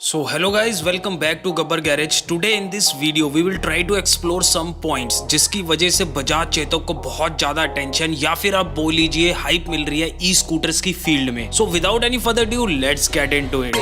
So hello guys, welcome back to Gabbar Garage. Today in this video we will try to explore some points जिसकी वजह से बजाज चेतक को बहुत ज्यादा attention या फिर आप बोल लीजिए हाइप मिल रही है ई स्कूटर्स की फील्ड में. So without any further ado, let's get into it.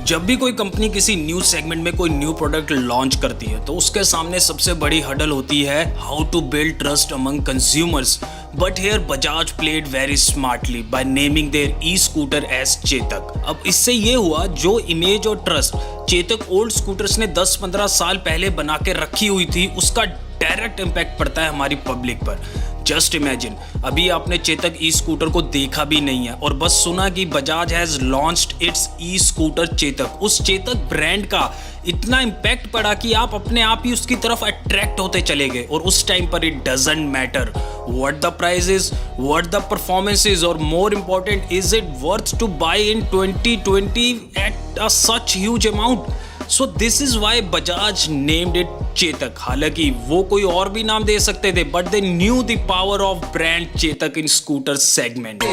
जब भी कोई कंपनी किसी न्यू सेगमेंट में कोई न्यू प्रोडक्ट लॉन्च करती है तो उसके सामने सबसे बड़ी हडल होती है how to build trust among consumers. But here Bajaj played very smartly by naming their e scooter as Chetak. अब इससे ये हुआ जो इमेज और ट्रस्ट चेतक ओल्ड स्कूटर्स ने 10-15 साल पहले बना के रखी हुई थी उसका डायरेक्ट इम्पैक्ट पड़ता है हमारी पब्लिक पर. जस्ट इमेजिन, अभी आपने चेतक ई स्कूटर को देखा भी नहीं है और बस सुना कि Bajaj has launched it's e scooter Chetak. उस चेतक ब्रांड का इतना इम्पैक्ट पड़ा कि आप अपने आप ही उसकी तरफ अट्रैक्ट होते चले गए. और उस टाइम पर it doesn't matter what the price is, what the performance is, और more important is it worth to buy in 2020 at a such huge amount. So this is why Bajaj named it Chetak. हालांकि वो कोई और भी नाम दे सकते थे but they knew the power of brand Chetak in scooter segment.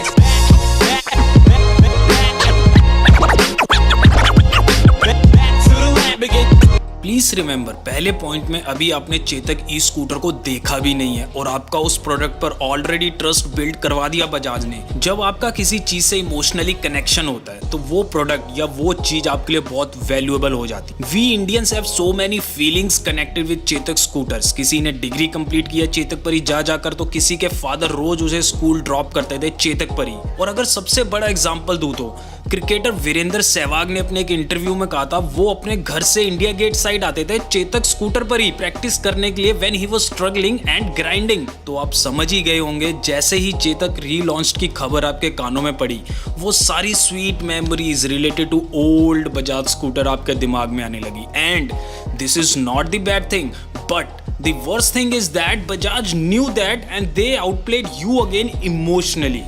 Please remember, पहले पॉइंट में अभी आपने चेतक ई स्कूटर को देखा भी नहीं है और आपका उस प्रोडक्ट पर ऑलरेडी ट्रस्ट बिल्ड करवा दिया बजाज ने. जब आपका किसी चीज से इमोशनली कनेक्शन होता है तो वो प्रोडक्ट या वो चीज आपके लिए बहुत वैल्यूएबल हो जाती है. We Indians have so many feelings connected with Chetak scooters. किसी ने डिग्री कंप्लीट किया चेतक पर ही जा जाकर, तो किसी के फादर रोज उसे स्कूल ड्रॉप करते थे चेतक पर ही. और अगर सबसे बड़ा एग्जाम्पल दूं तो क्रिकेटर वीरेंद्र सहवाग ने अपने एक इंटरव्यू में कहा था वो अपने घर से इंडिया गेट साइड आते थे चेतक स्कूटर पर ही प्रैक्टिस करने के लिए when he was struggling and grinding. तो आप समझ ही गए होंगे जैसे ही चेतक रीलॉन्च की खबर आपके कानों में पड़ी वो सारी sweet memories related to old Bajaj scooter आपके दिमाग में आने लगी. And this is not the bad thing but the worst thing is that Bajaj knew that and they outplayed you again emotionally.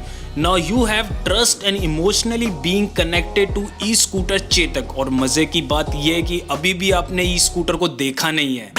Now you have trust and emotionally being connected to e-scooter Chetak. और मजे की बात यह है कि अभी भी आपने e-scooter को देखा नहीं है.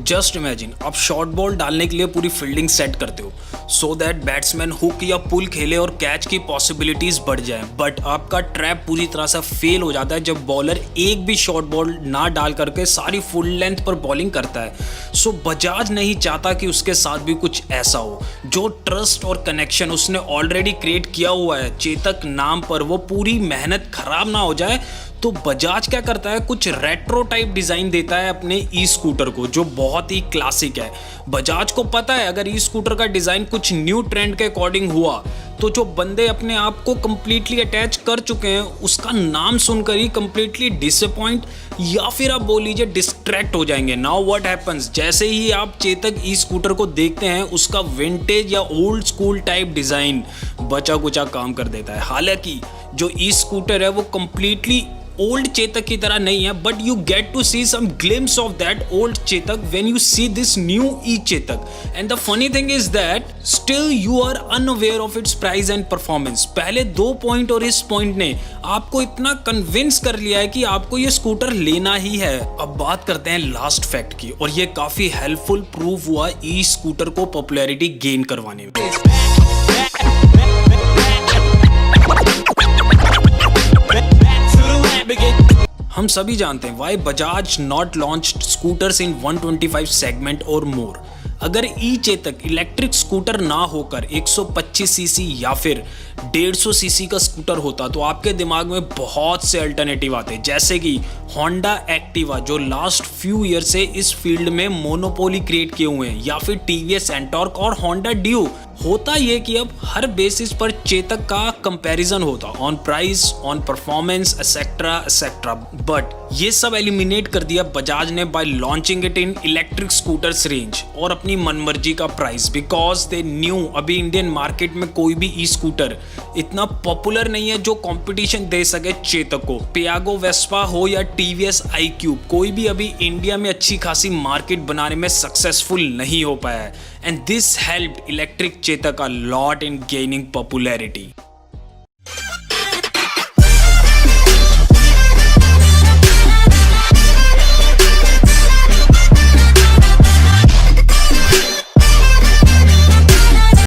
जस्ट इमेजिन, आप शॉर्ट बॉल डालने के लिए पूरी फील्डिंग सेट करते हो सो दैट बैट्समैन हुक या पुल खेले और कैच की पॉसिबिलिटीज बढ़ जाए. बट आपका ट्रैप पूरी तरह से फेल हो जाता है जब बॉलर एक भी शॉर्ट बॉल ना डाल करके सारी फुल लेंथ पर बॉलिंग करता है. सो बजाज नहीं चाहता कि उसके साथ भी कुछ ऐसा हो. जो ट्रस्ट और कनेक्शन उसने ऑलरेडी क्रिएट किया हुआ है चेतक नाम पर वो पूरी मेहनत खराब ना हो जाए. तो बजाज क्या करता है, कुछ रेट्रो टाइप डिजाइन देता है अपने ई स्कूटर को जो बहुत ही क्लासिक है. बजाज को पता है अगर ई स्कूटर का डिजाइन कुछ न्यू ट्रेंड के अकॉर्डिंग हुआ तो जो बंदे अपने आप को कंप्लीटली अटैच कर चुके हैं उसका नाम सुनकर ही कंप्लीटली डिसअपॉइंट या फिर आप बोल लीजिए डिस्ट्रैक्ट हो जाएंगे. नाउ व्हाट हैपेंस, जैसे ही आप चेतक ई स्कूटर को देखते हैं उसका विंटेज या ओल्ड स्कूल टाइप डिजाइन बचा कुचा काम कर देता है. हालांकि जो ई स्कूटर है वो कंप्लीटली ओल्ड चेतक की तरह नहीं है but you get to see some glimpse of that old Chetak when you see this new e Chetak. And the funny thing is that still you are unaware of its price and performance. पहले 2 point और इस point ने आपको इतना convince कर लिया है कि आपको ये स्कूटर लेना ही है. अब बात करते हैं लास्ट फैक्ट की और ये काफी हेल्पफुल प्रूव हुआ ई स्कूटर को पॉपुलैरिटी गेन करवाने में. हम सभी जानते हैं why Bajaj not launched scooters in 125 segment और मोर. अगर ई चेतक इलेक्ट्रिक स्कूटर ना होकर 125 सीसी या फिर 150 सीसी का स्कूटर होता तो आपके दिमाग में बहुत से अल्टरनेटिव आते जैसे कि होंडा एक्टिवा जो लास्ट फ्यू ईयर से इस फील्ड में मोनोपोली क्रिएट किए हुए हैं, या फिर टीवीएस एंटॉर्क और होंडा ड्यू. होता ये कि अब हर बेसिस पर चेतक का कंपैरिजन होता on price, on performance etcetera etcetera. But ये सब एलिमिनेट कर दिया बजाज ने bye launching it in electric scooters range और अपनी मनमर्जी का प्राइस. बिकॉज दे न्यू अभी इंडियन मार्केट में कोई भी ई स्कूटर इतना पॉपुलर नहीं है जो कंपटीशन दे सके चेतक को. पियागो वेस्पा हो या टीवीएस आई क्यूब, कोई भी अभी इंडिया में अच्छी खासी मार्केट बनाने में सक्सेसफुल नहीं हो पाया है. And this helped electric Chetak a lot in gaining popularity.